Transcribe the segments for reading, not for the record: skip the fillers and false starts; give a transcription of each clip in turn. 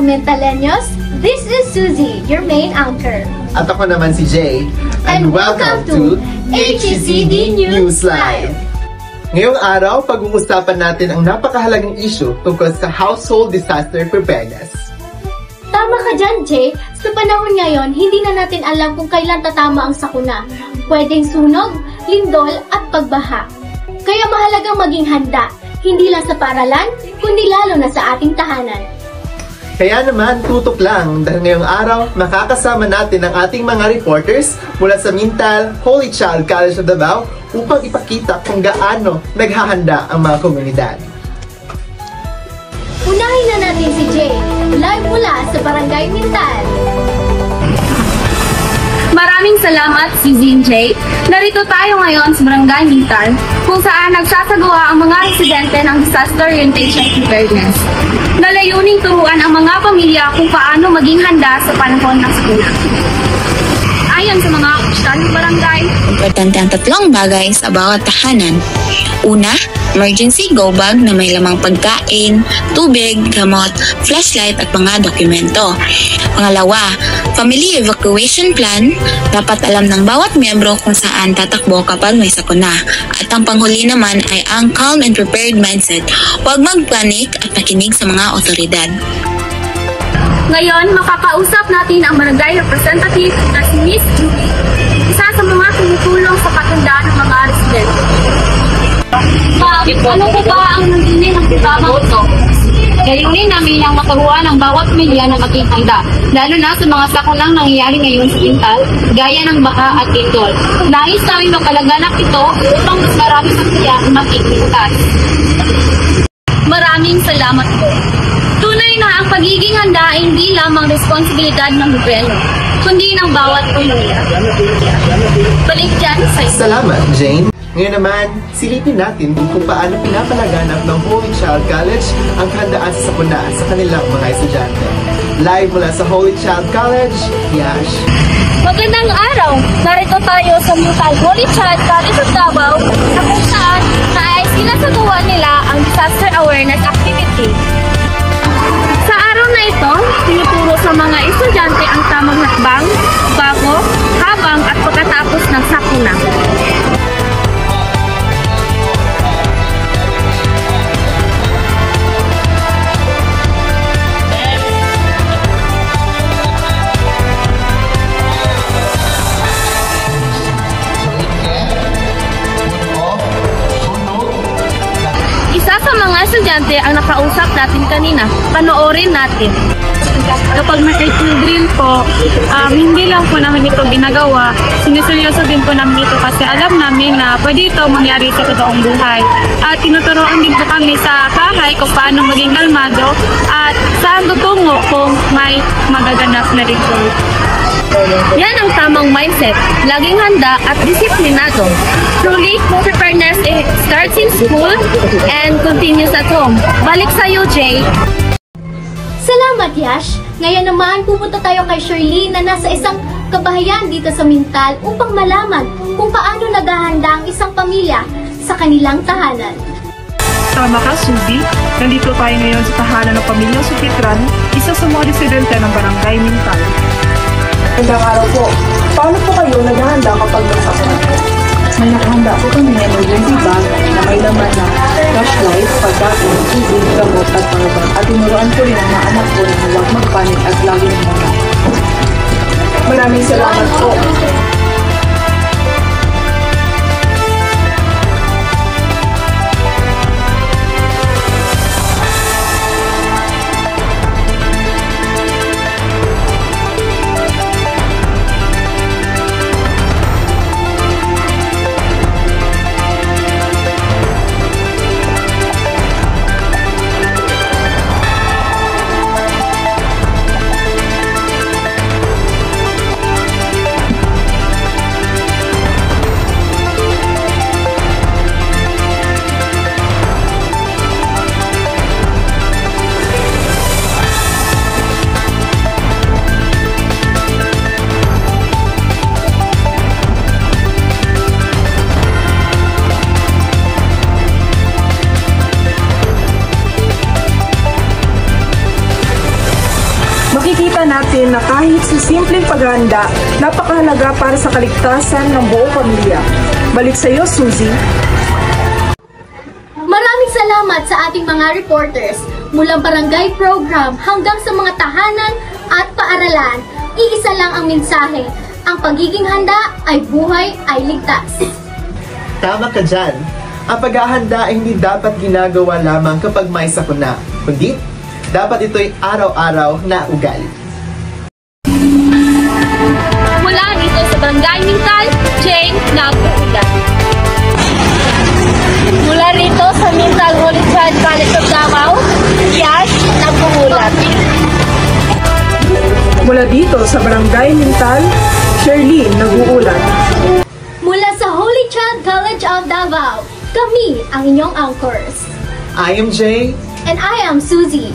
Mentaleños. This is Suzy, your main anchor. At ako naman si Jay. And welcome to HECD News Live. Ngayong araw, pag-uusapan natin ang napakahalagang issue tungkol sa household disaster preparedness. Tama ka dyan, Jay. Sa panahon ngayon, hindi na natin alam kung kailan tatama ang sakuna. Pwedeng sunog, lindol, at pagbaha. Kaya mahalagang maging handa, hindi lang sa paaralan, kundi lalo na sa ating tahanan. Kaya naman, tutok lang dahil ngayong araw, makakasama natin ang ating mga reporters mula sa Mintal Holy Child College of Davao upang ipakita kung gaano naghahanda ang mga komunidad. Unahin na natin si Jay, live mula sa Barangay Mintal. Maraming salamat, Suzy and Jay. Narito tayo ngayon sa Barangay Mintal, kung saan nagsasagawa ang mga residente ng disaster orientation preparedness. Nalayuning turuan ang mga pamilya kung paano maging handa sa panahon ng sakuna. Ayon sa mga opisyal ng barangay, importante ang tatlong bagay sa bawat tahanan. Una, emergency go bag na may lamang pagkain, tubig, gamot, flashlight at mga dokumento. Pangalawa, family evacuation plan. Dapat alam ng bawat miyembro kung saan tatakbo kapag may sakuna. At ang panghuli naman ay ang calm and prepared mindset. Huwag magpanik at makinig sa mga otoridad. ngayon makakausap natin ang barangay representative na si Miss Julie, isa sa mga tumutulong sa katandaan ng mga residente. Ano po ba ang nandini ng programang ito? Layunin namin ang makahuan ng bawat pamilya na maging handa, lalo na sa mga sakunang nangyayari ngayon sa Mintal, gaya ng baha at lindol. Nais namin mapalaganap ito upang mas marami sa pamilya makikligtas. Maraming salamat po. Tunay na ang pagiging handa ay hindi lamang responsibilidad ng gobyerno, kundi ng bawat pamilya. Balik dyan sa isa. Salamat, Jane. Ngayon naman, silipin natin kung paano pinapalaganap ng Holy Child College ang kahandaan sa sakuna sa kanilang mga estudyante. Live mula sa Holy Child College, Yash. Magandang araw! Narito tayo sa Mintal Holy Child College of Davao na kung saan naayos sinasagawa nila ang disaster awareness activity. Sa araw na ito, tinuturo sa mga estudyante ang tamang hakbang, bago, habang at pagkatapos ng sakuna. Estudyante ang nakausap natin kanina. Panoorin natin. Kapag may earthing drill po, hindi lang po namin ito ginagawa. Siniseryoso din po namin ito kasi alam namin na pwede ito mangyari sa totoong buhay. At tinuturoan din po kami sa bahay kung paano maging kalmado at saan tutungo kung may magaganap na report. Yan ang tamang mindset, laging handa at disiplinado. Truly, preparedness starts in school and continues at home. Balik sa'yo, Jay. Salamat, Yash! Ngayon naman, pupunta tayo kay Shirley na nasa isang kabahayan dito sa Mintal upang malaman kung paano naghahanda ang isang pamilya sa kanilang tahanan. Tama ka, Suzy. Nandito tayo ngayon sa tahanan ng pamilyang Sukitran, isa sa mga residente ng Barangay Mintal. Magandang araw po. Paano po kayo naghahanda kapag nagsasakit po? May nakahanda po kami ng emergency bag na may laman na flashlight, pagkain, tubig, gamot at powerbank. At tinuruan ko rin ang mga anak ko na huwag magpanik at lagi ng mga. Maraming salamat po. makikita natin na kahit sa simpleng paghahanda, napakahalaga para sa kaligtasan ng buong pamilya. Balik sa iyo, Suzy. Maraming salamat sa ating mga reporters. Mulang barangay program hanggang sa mga tahanan at paaralan, iisa lang ang mensahe. Ang pagiging handa ay buhay ay ligtas. Tama ka dyan. Ang paghahanda ay hindi dapat ginagawa lamang kapag may sakuna, kundi dapat ito'y araw-araw na ugali. Mula dito sa Barangay Mintal, Jane nag-uulat. Mula rito sa Mintal Holy Child College of Davao, Yash nag-uulat. Mula dito sa Barangay Mintal, Shirley nag-uulat. Mula sa Holy Child College of Davao, kami ang inyong anchors. I am Jay. And I am Suzy.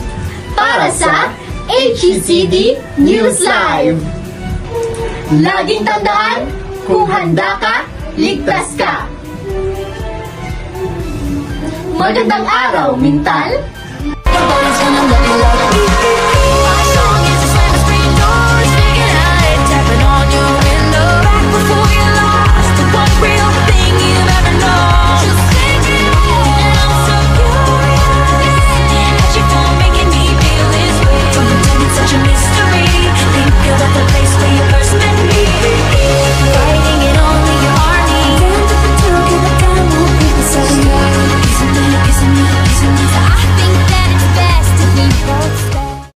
Para sa HECD News Live. Laging tandaan, kung handa ka, ligtas ka. Magandang araw, Mintal!